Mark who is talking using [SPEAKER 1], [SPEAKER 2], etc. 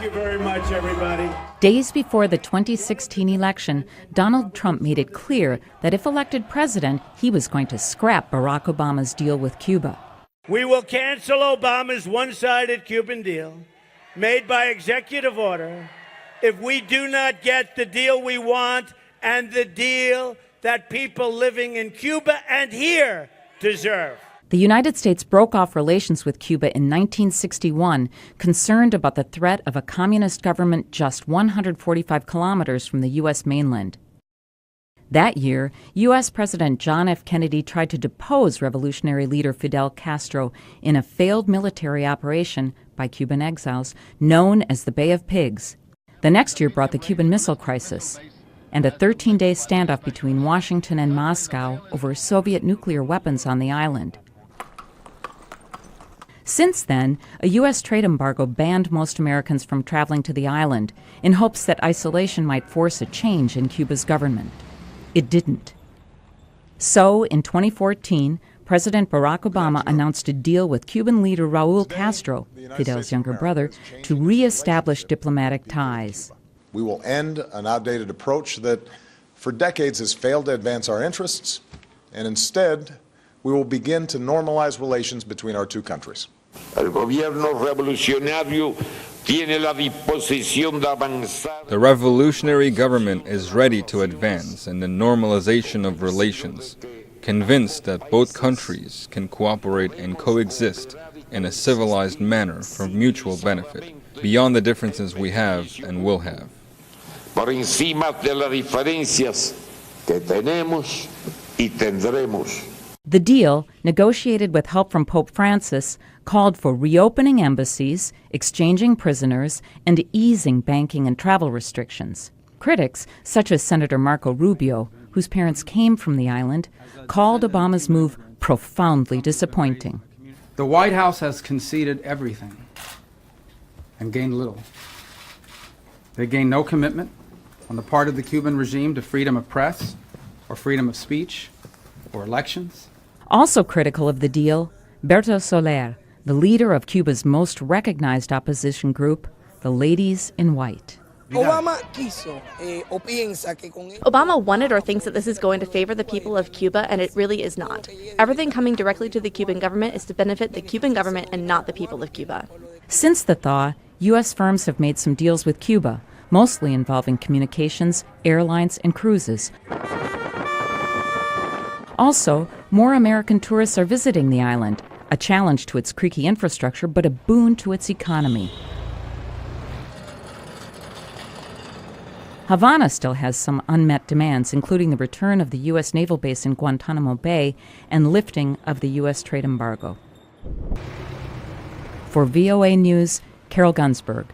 [SPEAKER 1] you very much, everybody.
[SPEAKER 2] Days before the 2016 election, Donald Trump made it clear that if elected president, he was going to scrap Barack Obama's deal with Cuba.
[SPEAKER 1] We will cancel Obama's one-sided Cuban deal made by executive order if we do not get the deal we want and the deal that people living in Cuba and here deserve.
[SPEAKER 2] The United States broke off relations with Cuba in 1961, concerned about the threat of a communist government just 145 kilometers from the U.S. mainland. That year, U.S. President John F. Kennedy tried to depose revolutionary leader Fidel Castro in a failed military operation by Cuban exiles known as the Bay of Pigs. The next year brought the Cuban Missile Crisis and a 13-day standoff between Washington and Moscow over Soviet nuclear weapons on the island. Since then, a U.S. trade embargo banned most Americans from traveling to the island in hopes that isolation might force a change in Cuba's government. It didn't. So, in 2014, President Barack Obama announced a deal with Cuban leader Raul Castro, Fidel's younger brother, to reestablish diplomatic ties.
[SPEAKER 3] We will end an outdated approach that for decades has failed to advance our interests, and instead, we will begin to normalize relations between our two countries.
[SPEAKER 4] El gobierno revolucionario tiene la disposición de avanzar.
[SPEAKER 5] The revolutionary government is ready to advance in the normalization of relations, convinced that both countries can cooperate and coexist in a civilized manner for mutual benefit, beyond the differences we have and will have.
[SPEAKER 4] Por encima de las diferencias que tenemos y tendremos.
[SPEAKER 2] The deal, negotiated with help from Pope Francis, called for reopening embassies, exchanging prisoners, and easing banking and travel restrictions. Critics, such as Senator Marco Rubio, whose parents came from the island, called Obama's move profoundly disappointing.
[SPEAKER 6] The White House has conceded everything and gained little. They gained no commitment on the part of the Cuban regime to freedom of press or freedom of speech or elections.
[SPEAKER 2] Also critical of the deal, Berto Soler, the leader of Cuba's most recognized opposition group, the Ladies in White.
[SPEAKER 7] Obama wanted or thinks that this is going to favor the people of Cuba, and it really is not. Everything coming directly to the Cuban government is to benefit the Cuban government and not the people of Cuba.
[SPEAKER 2] Since the thaw, U.S. firms have made some deals with Cuba, mostly involving communications, airlines, and cruises. Also, more American tourists are visiting the island, a challenge to its creaky infrastructure, but a boon to its economy. Havana still has some unmet demands, including the return of the U.S. naval base in Guantanamo Bay and lifting of the U.S. trade embargo. For VOA News, Carol Guensberg.